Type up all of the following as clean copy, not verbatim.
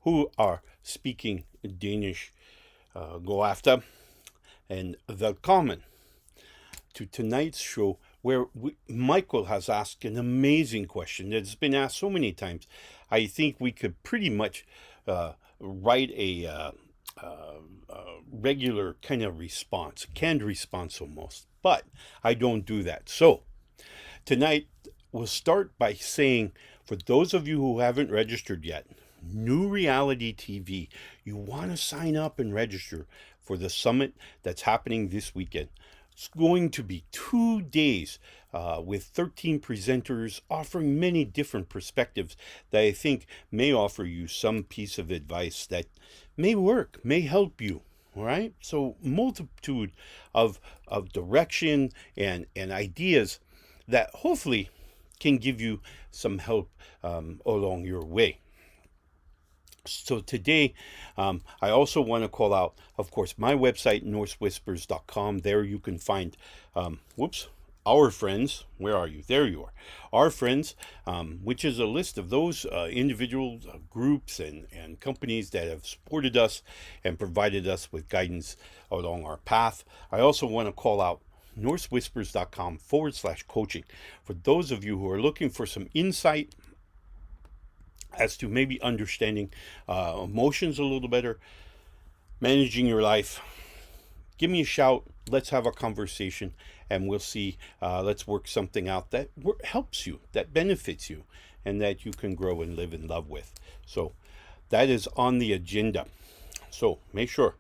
who are speaking Danish. Go after and velkommen to tonight's show, where Michael has asked an amazing question that's been asked so many times. I think we could pretty much write a regular kind of response, canned response almost, but I don't do that. So tonight we'll start by saying, for those of you who haven't registered yet, New Reality TV, you want to sign up and register for the summit that's happening this weekend. It's going to be 2 days with 13 presenters offering many different perspectives that I think may offer you some piece of advice that may work, may help you. All right. So multitude of direction and ideas that hopefully can give you some help along your way. So today, I also want to call out, of course, my website, NorseWhispers.com. There you can find, our friends. Where are you? There you are. Our friends, which is a list of those individuals, groups, and companies that have supported us and provided us with guidance along our path. I also want to call out NorseWhispers.com/coaching for those of you who are looking for some insight as to maybe understanding emotions a little better, managing your life. Give me a shout. Let's have a conversation, and we'll see. Let's work something out that helps you, that benefits you, and that you can grow and live in love with. So that is on the agenda. So make sure,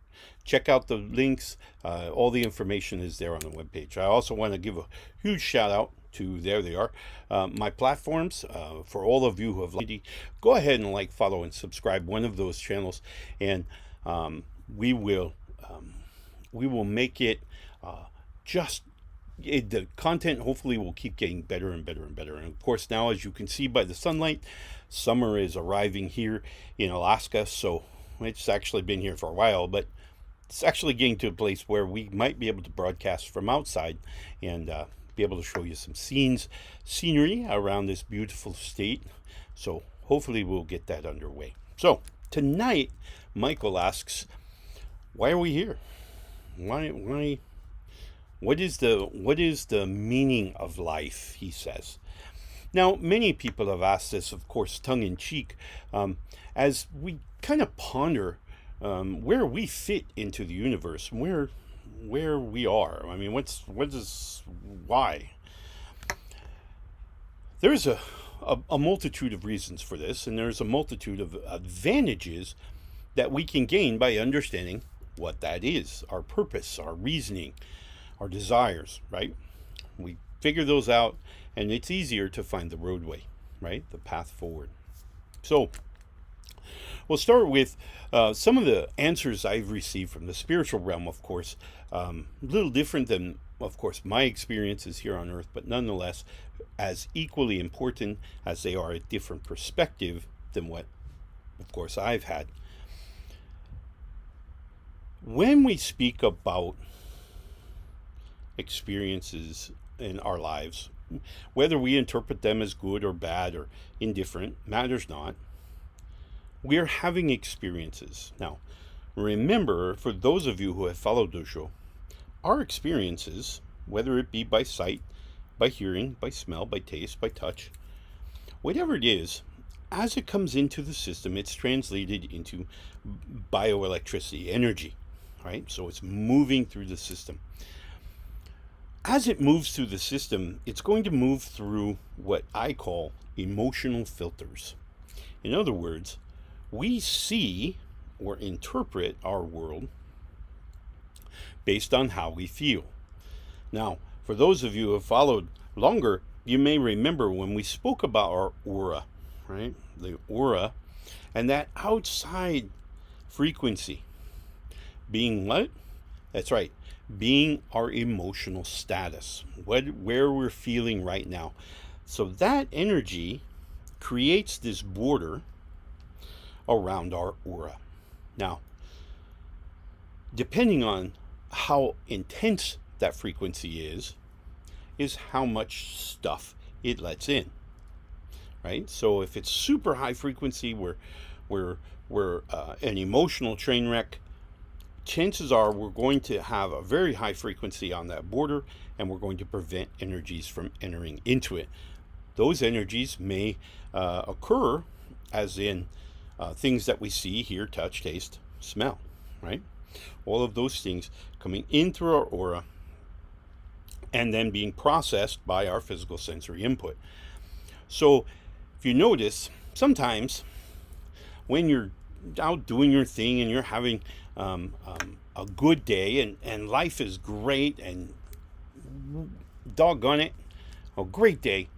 check out the links. All the information is there on the webpage. I also want to give a huge shout out to, there they are, my platforms. For all of you who have liked, go ahead and like, follow, and subscribe one of those channels, and we will make it the content hopefully will keep getting better and better and better. And of course, now, as you can see by the sunlight, summer is arriving here in Alaska. So it's actually been here for a while, but it's actually getting to a place where we might be able to broadcast from outside and be able to show you some scenery around this beautiful state. So hopefully we'll get that underway. So tonight, Michael asks, why are we here? Why? What is the meaning of life? He says. Now, many people have asked this, of course, tongue in cheek, as we kind of ponder where we fit into the universe, where we are. I mean, why? There's a multitude of reasons for this, and there's a multitude of advantages that we can gain by understanding what that is, our purpose, our reasoning, our desires, right? We figure those out, and it's easier to find the roadway, right? The path forward. So we'll start with some of the answers I've received from the spiritual realm, of course. A little different than, of course, my experiences here on Earth, but nonetheless as equally important, as they are a different perspective than what, of course, I've had. When we speak about experiences in our lives, whether we interpret them as good or bad or indifferent, matters not. We're having experiences. Now, remember, for those of you who have followed the show, our experiences, whether it be by sight, by hearing, by smell, by taste, by touch, whatever it is, as it comes into the system, it's translated into bioelectricity, energy, right? So it's moving through the system. As it moves through the system, it's going to move through what I call emotional filters. In other words, we see or interpret our world based on how we feel. Now, for those of you who have followed longer, you may remember when we spoke about our aura, right? The aura, and that outside frequency being what? That's right, being our emotional status, where we're feeling right now. So that energy creates this border around our aura. Now, depending on how intense that frequency is how much stuff it lets in, right? So if it's super high frequency, we're we're an emotional train wreck, chances are we're going to have a very high frequency on that border, and we're going to prevent energies from entering into it. Those energies may occur as in things that we see, hear, touch, taste, smell, right? All of those things coming in through our aura and then being processed by our physical sensory input. So if you notice, sometimes when you're out doing your thing and you're having a good day and life is great and doggone it, a great day,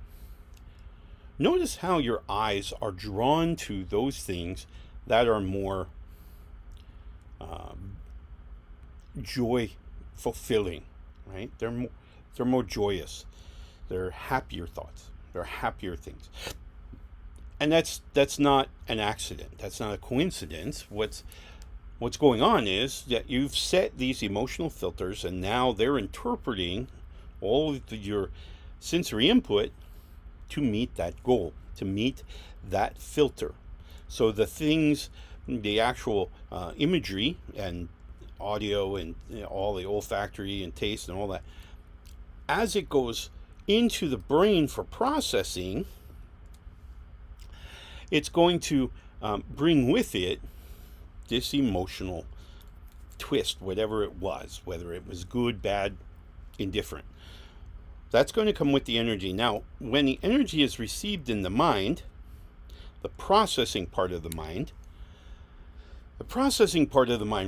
notice how your eyes are drawn to those things that are more joy fulfilling, right? They're more joyous. They're happier thoughts. They're happier things. And that's not an accident. That's not a coincidence. What's going on is that you've set these emotional filters, and now they're interpreting all of your sensory input to meet that goal, to meet that filter. So the things, the actual imagery and audio and all the olfactory and taste and all that, as it goes into the brain for processing, it's going to bring with it this emotional twist, whatever it was, whether it was good, bad, indifferent. That's going to come with the energy. Now, when the energy is received in the mind, the processing part of the mind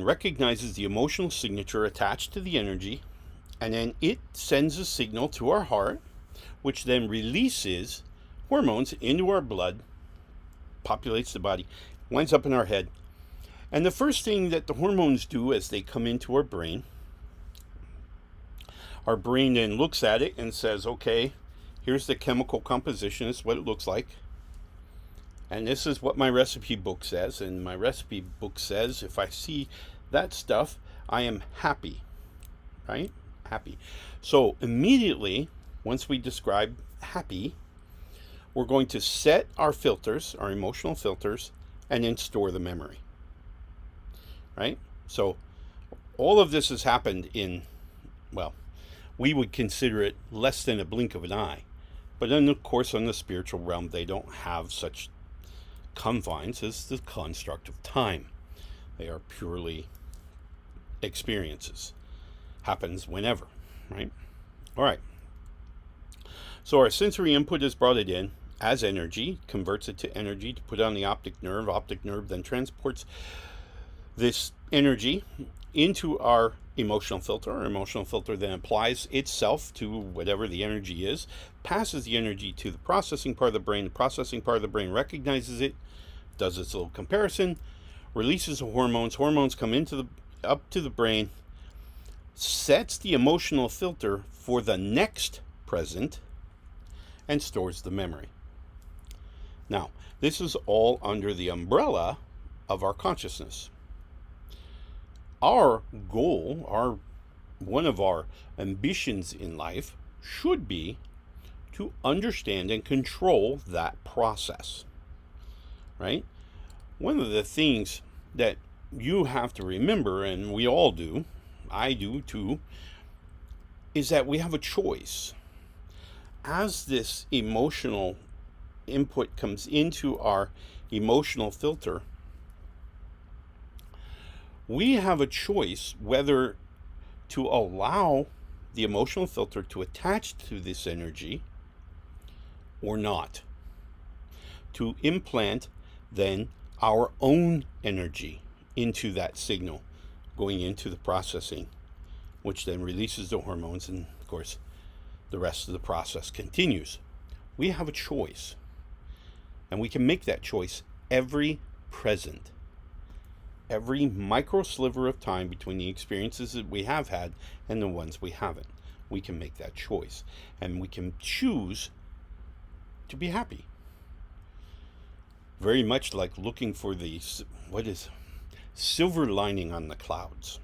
recognizes the emotional signature attached to the energy, and then it sends a signal to our heart, which then releases hormones into our blood, populates the body, winds up in our head. And the first thing that the hormones do as they come into our brain then looks at it and says, okay, here's the chemical composition. This is what it looks like. And this is what my recipe book says. And my recipe book says if I see that stuff, I am happy, right? Happy. So immediately, once we describe happy, we're going to set our filters, our emotional filters, and then store the memory, right? So all of this has happened in, well, we would consider it less than a blink of an eye. But then, of course, on the spiritual realm, they don't have such confines as the construct of time. They are purely experiences. Happens whenever, right? All right. So our sensory input is brought it in as energy, converts it to energy to put on the optic nerve. Optic nerve then transports this energy into our emotional filter. Our emotional filter then applies itself to whatever the energy is, passes the energy to the processing part of the brain. The processing part of the brain recognizes it, does its little comparison, releases the hormones. Hormones come up to the brain, sets the emotional filter for the next present, and stores the memory. Now, this is all under the umbrella of our consciousness. Our goal, one of our ambitions in life should be to understand and control that process, right? One of the things that you have to remember, and we all do, I do too, is that we have a choice. As this emotional input comes into our emotional filter, we have a choice whether to allow the emotional filter to attach to this energy or not. To implant then our own energy into that signal going into the processing, which then releases the hormones, and of course the rest of the process continues. We have a choice, and we can make that choice every present. Every micro sliver of time between the experiences that we have had and the ones we haven't. We can make that choice, and we can choose to be happy. Very much like looking for the, silver lining on the clouds,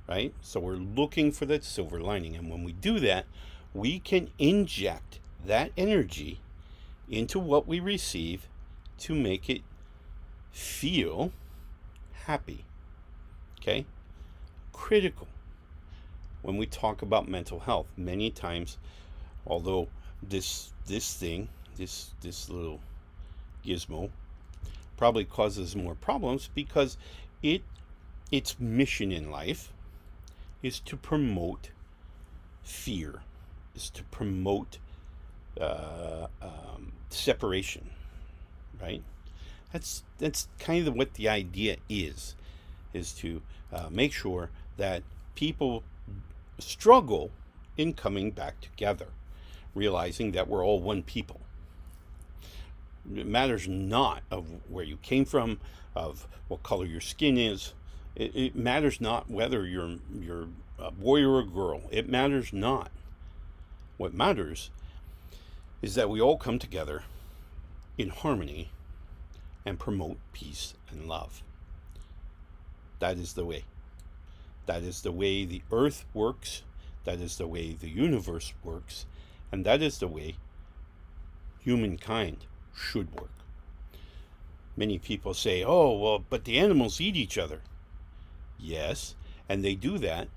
right? So we're looking for that silver lining, and when we do that, we can inject that energy into what we receive to make it feel happy. Okay? Critical. When we talk about mental health, many times, although this little gizmo probably causes more problems because its mission in life is to promote fear, is to promote separation, right? That's kind of what the idea is to make sure that people struggle in coming back together, realizing that we're all one people. It matters not of where you came from, of what color your skin is. It matters not whether you're a boy or a girl. It matters not. What matters is that we all come together in harmony and promote peace and love. That is the way. That is the way the earth works. That is the way the universe works. And that is the way humankind should work. Many people say, oh, well, but the animals eat each other. Yes, and they do that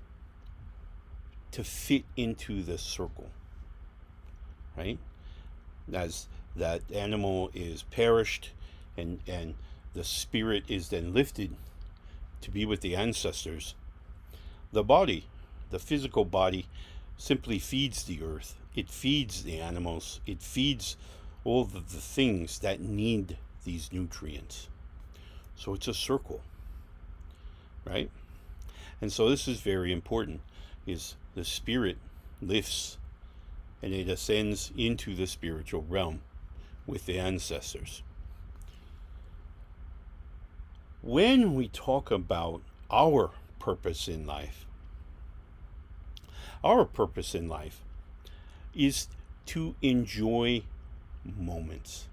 to fit into the circle, right? As that animal is perished and the spirit is then lifted to be with the ancestors, the body, the physical body, simply feeds the earth. It feeds the animals. It feeds all of the things that need these nutrients. So it's a circle, right? And so this is very important, is the spirit lifts and it ascends into the spiritual realm with the ancestors. When we talk about our purpose in life is to enjoy moments.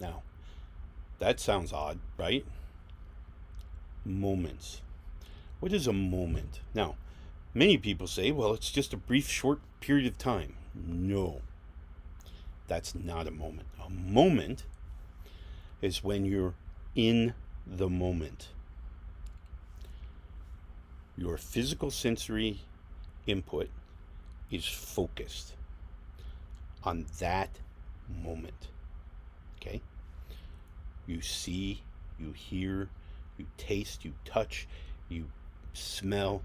Now, that sounds odd, right? Moments. What is a moment? Now, many people say, well, it's just a brief, short period of time. No, that's not a moment. A moment is when you're in the moment. Your physical sensory input is focused on that moment. Okay? You see, you hear, you taste, you touch, you smell,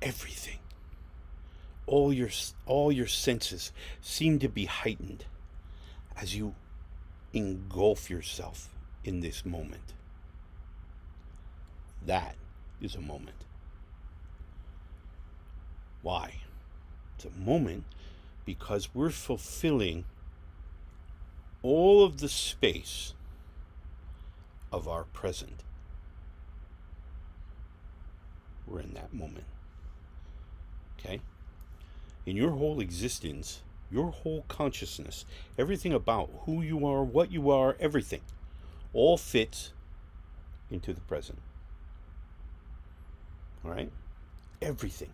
everything. All your senses seem to be heightened as you engulf yourself in this moment. That is a moment. Why? It's a moment because we're fulfilling all of the space of our present. We're in that moment. Okay? In your whole existence, your whole consciousness, everything about who you are, what you are, everything, all fits into the present. All right? Everything.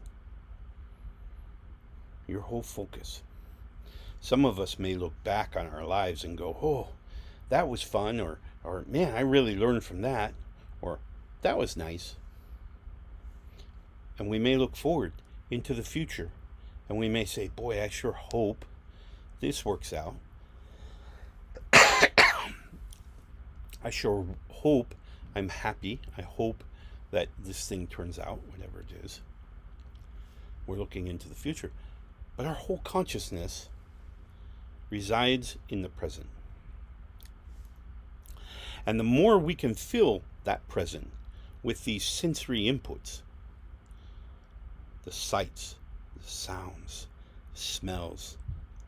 Your whole focus. Some of us may look back on our lives and go, oh, that was fun, or man, I really learned from that, or that was nice. And we may look forward into the future and we may say, boy, I sure hope this works out. I sure hope I'm happy. I hope that this thing turns out, whatever it is. We're looking into the future. But our whole consciousness resides in the present. And the more we can fill that present with these sensory inputs, the sights, the sounds, the smells,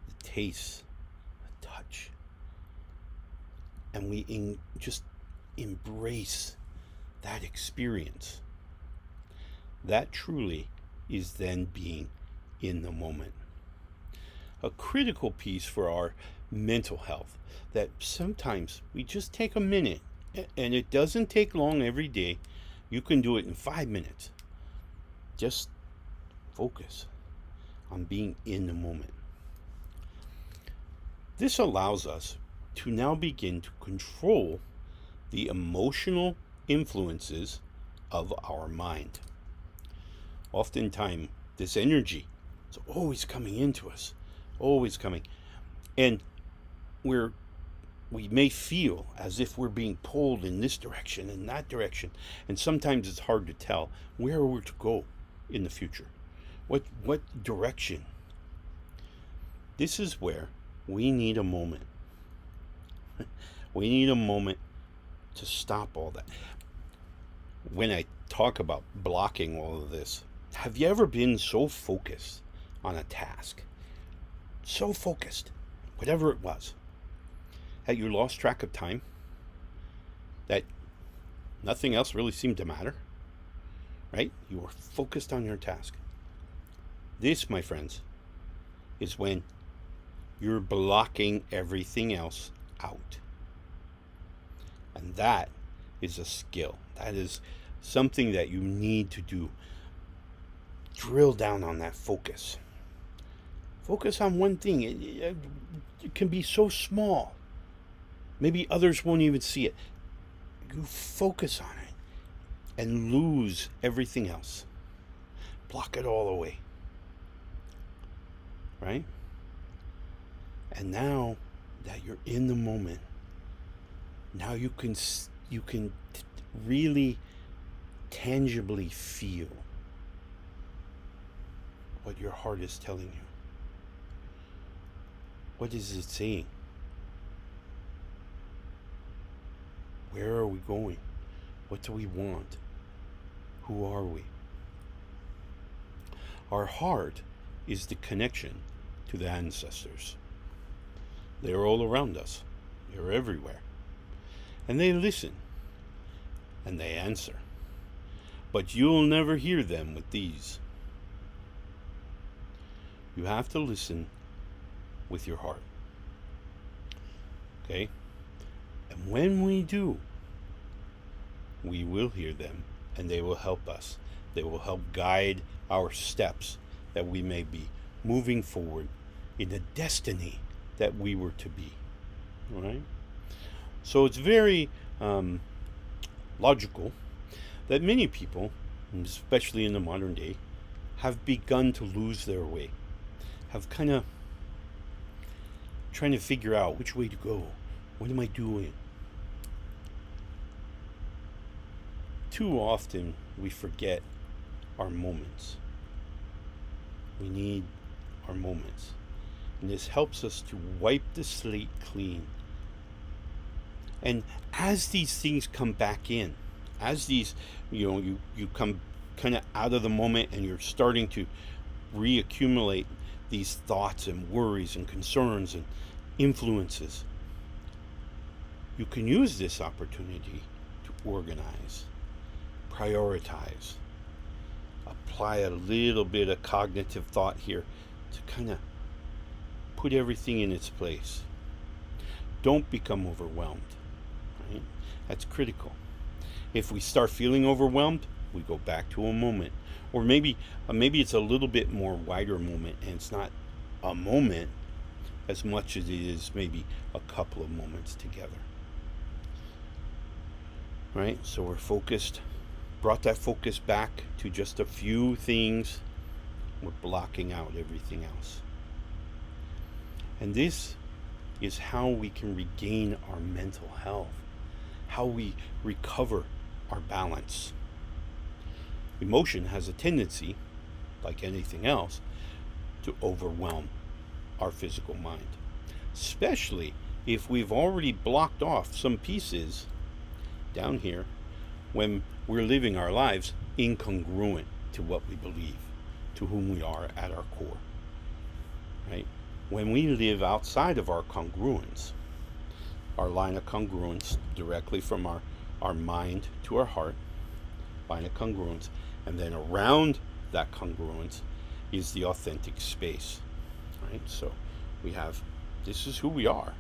the tastes, the touch, and we just embrace that experience, that truly is then being in the moment. A critical piece for our mental health, that sometimes we just take a minute, and it doesn't take long every day. You can do it in 5 minutes. Just focus on being in the moment. This allows us to now begin to control the emotional influences of our mind. Oftentimes, this energy is always coming into us, always coming. And we may feel as if we're being pulled in this direction and that direction. And sometimes it's hard to tell where we're to go in the future. What direction? This is where we need a moment. We need a moment to stop all that. When I talk about blocking all of this, have you ever been so focused on a task? So focused, whatever it was, that you lost track of time? That nothing else really seemed to matter? Right? You were focused on your task. This, my friends, is when you're blocking everything else out. And that is a skill. That is something that you need to do. Drill down on that focus. Focus on one thing. It can be so small. Maybe others won't even see it. You focus on it and lose everything else. Block it all away. Right? And now that you're in the moment, now you can really tangibly feel what your heart is telling you. What is it saying? Where are we going? What do we want? Who are we? Our heart is the connection to the ancestors. They're all around us. They're everywhere. And they listen. And they answer. But you'll never hear them with these. You have to listen with your heart. Okay? And when we do, we will hear them, and they will help us. They will help guide our steps, that we may be moving forward in the destiny that we were to be. All right? So it's very logical that many people, especially in the modern day, have begun to lose their way, have kind of trying to figure out which way to go. What am I doing? Too often we forget our moments. We need our moments. And this helps us to wipe the slate clean. And as these things come back in, as these, you come kind of out of the moment and you're starting to reaccumulate these thoughts and worries and concerns and influences, you can use this opportunity to organize, prioritize, apply a little bit of cognitive thought here to kind of put everything in its place. Don't become overwhelmed. Right? That's critical. If we start feeling overwhelmed, we go back to a moment. Or maybe it's a little bit more wider moment, and it's not a moment as much as it is maybe a couple of moments together. Right? So we're focused, brought that focus back to just a few things. We're blocking out everything else. And this is how we can regain our mental health, how we recover our balance. Emotion has a tendency, like anything else, to overwhelm our physical mind, especially if we've already blocked off some pieces down here when we're living our lives incongruent to what we believe, to whom we are at our core. Right? When we live outside of our congruence, our line of congruence directly from our mind to our heart, line of congruence, and then around that congruence is the authentic space. Right? So we have, this is who we are,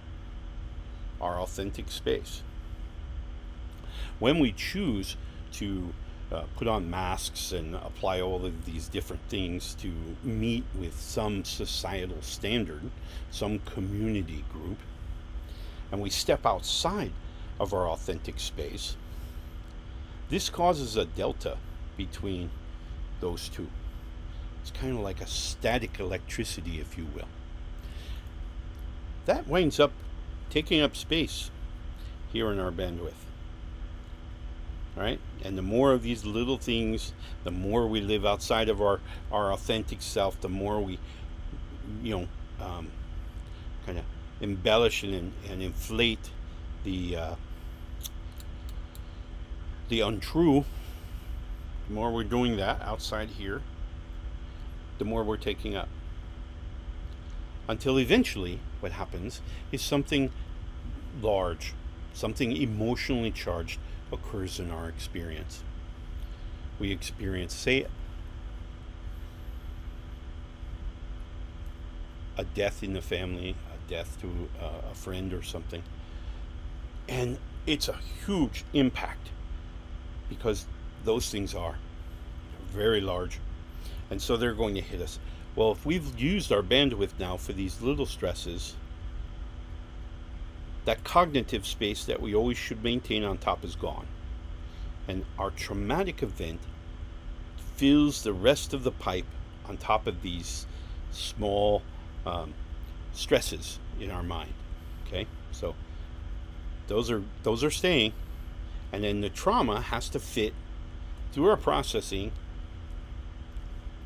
our authentic space. When we choose to put on masks and apply all of these different things to meet with some societal standard, some community group, and we step outside of our authentic space, this causes a delta between those two. It's kind of like a static electricity, if you will. That winds up taking up space here in our bandwidth. All right? And the more of these little things, the more we live outside of our authentic self, the more we, kind of embellish and inflate the untrue. The more we're doing that outside here, the more we're taking up. Until eventually, what happens is something large, something emotionally charged occurs in our experience. We experience, say, a death in the family, a death to a friend or something. And it's a huge impact because those things are very large. And so they're going to hit us. Well, if we've used our bandwidth now for these little stresses, that cognitive space that we always should maintain on top is gone. And our traumatic event fills the rest of the pipe on top of these small stresses in our mind. Okay, so those are staying, and then the trauma has to fit through our processing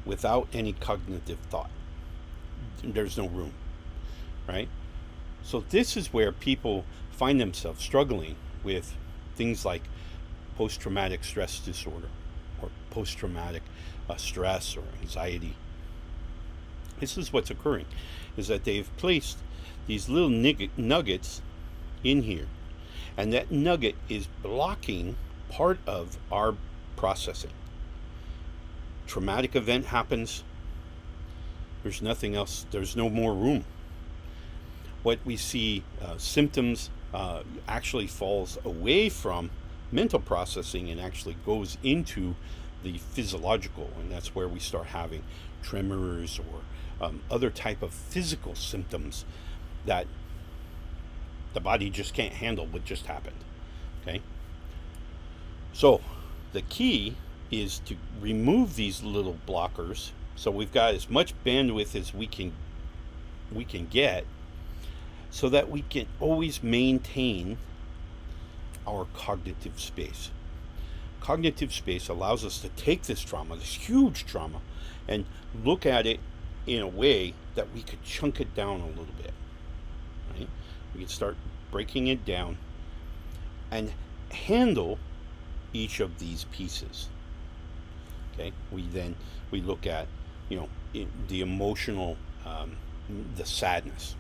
without any cognitive thought. There's no room, right? So this is where people find themselves struggling with things like post-traumatic stress disorder or post-traumatic stress or anxiety. This is what's occurring, is that they've placed these little nuggets in here, and that nugget is blocking part of our processing. Traumatic event happens, there's nothing else, there's no more room. What we see, symptoms actually falls away from mental processing and actually goes into the physiological, and that's where we start having tremors or other type of physical symptoms that the body just can't handle what just happened. Okay, so the key is to remove these little blockers, so we've got as much bandwidth as we can get, so that we can always maintain our cognitive space. Cognitive space allows us to take this trauma, this huge trauma, and look at it in a way that we could chunk it down a little bit. Right? We can start breaking it down and handle each of these pieces. Okay, we look at the emotional, the sadness.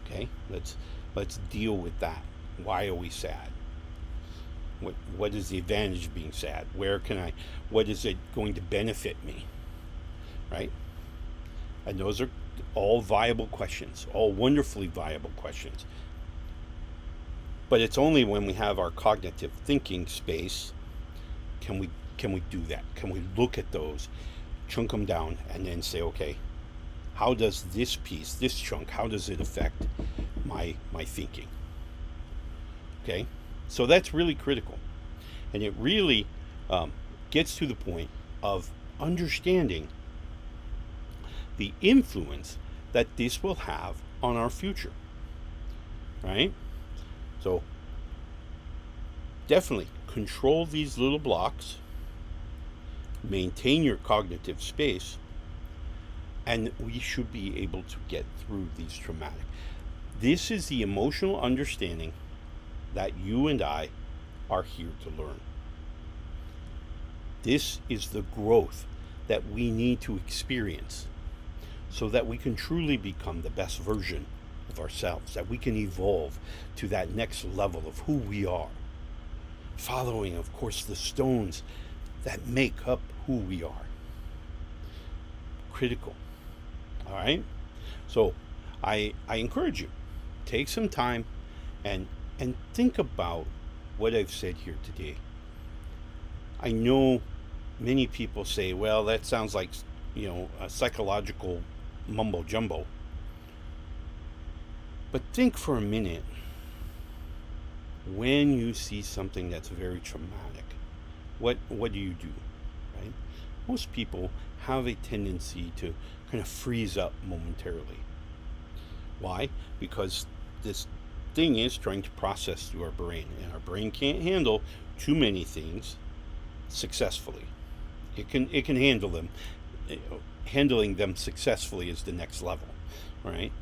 Okay, let's deal with that. Why are we sad? What is the advantage of being sad? What is it going to benefit me? Right? And those are all viable questions, all wonderfully viable questions. But it's only when we have our cognitive thinking space can we do that. Can we look at those, chunk them down, and then say, okay, how does this piece, this chunk, how does it affect my thinking? Okay, so that's really critical, and it really gets to the point of understanding the influence that this will have on our future. Right? So definitely control these little blocks, maintain your cognitive space, and we should be able to get through these traumatic. This is the emotional understanding that you and I are here to learn. This is the growth that we need to experience so that we can truly become the best version of ourselves, that we can evolve to that next level of who we are, following, of course, the stones that make up who we are. Critical. All right? So I encourage you, take some time and think about what I've said here today. I know many people say, well, that sounds like, a psychological mumbo jumbo. But think for a minute. when you see something that's very traumatic, what do you do, right? Most people have a tendency to kind of freeze up momentarily. Why? Because this thing is trying to process through our brain, and our brain can't handle too many things successfully. It can handle them. Handling them successfully is the next level, right?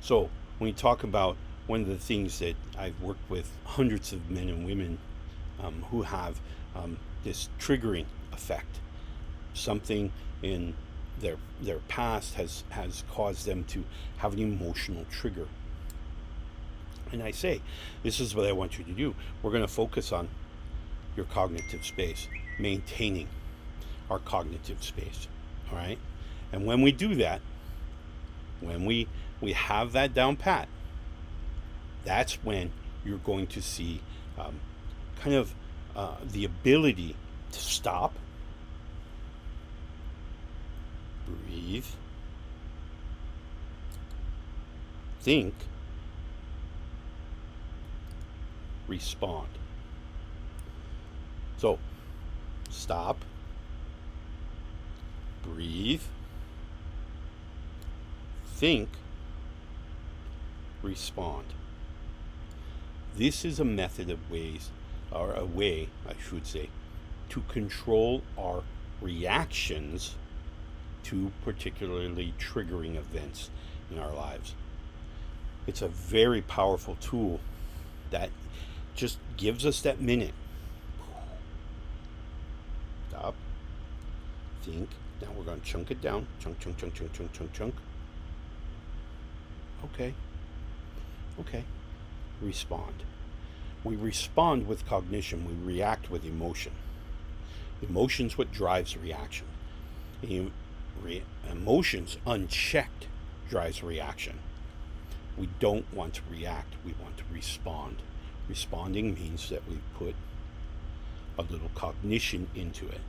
So when you talk about one of the things that I've worked with hundreds of men and women who have this triggering effect, something in their past has caused them to have an emotional trigger. And I say, this is what I want you to do. We're going to focus on your cognitive space, maintaining our cognitive space. All right? And when we do that, when we have that down pat, that's when you're going to see kind of the ability to stop, breathe, think, respond. So, stop, breathe, think, respond. This is a method of ways, or a way, I should say, to control our reactions to particularly triggering events in our lives. It's a very powerful tool that just gives us that minute. Stop. Think. Now we're going to chunk it down. Chunk, chunk, chunk, chunk, chunk, chunk, chunk. Okay. Respond. We respond with cognition. We react with emotion. Emotion's what drives reaction. Emotions unchecked drives reaction. We don't want to react. We want to respond. Responding means that we put a little cognition into it.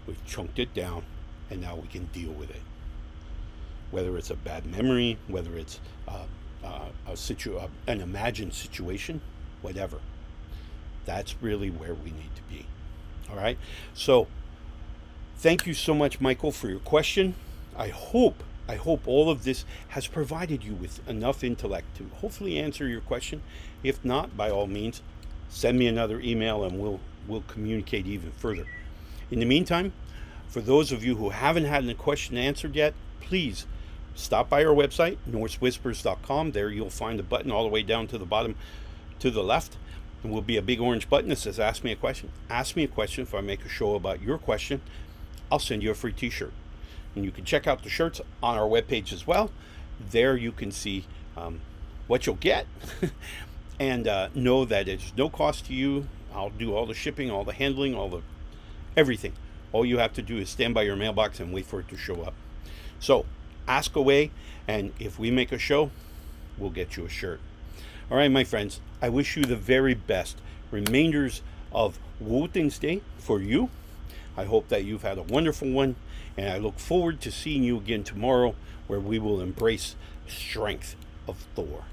We've chunked it down, and now we can deal with it. Whether it's a bad memory, whether it's an imagined situation, whatever. That's really where we need to be. All right? So, thank you so much, Michael, for your question. I hope all of this has provided you with enough intellect to hopefully answer your question. If not, by all means, send me another email and we'll communicate even further. In the meantime, for those of you who haven't had a question answered yet, please stop by our website, norsewhispers.com. There you'll find a button all the way down to the bottom to the left. There will be a big orange button that says Ask Me a Question. Ask me a question. If I make a show about your question, I'll send you a free t-shirt. And you can check out the shirts on our webpage as well. There you can see what you'll get and know that it's no cost to you. I'll do all the shipping, all the handling, everything. All you have to do is stand by your mailbox and wait for it to show up. So ask away, and if we make a show, we'll get you a shirt. All right, my friends, I wish you the very best remainders of Wotan's Day for you. I hope that you've had a wonderful one, and I look forward to seeing you again tomorrow, where we will embrace strength of Thor.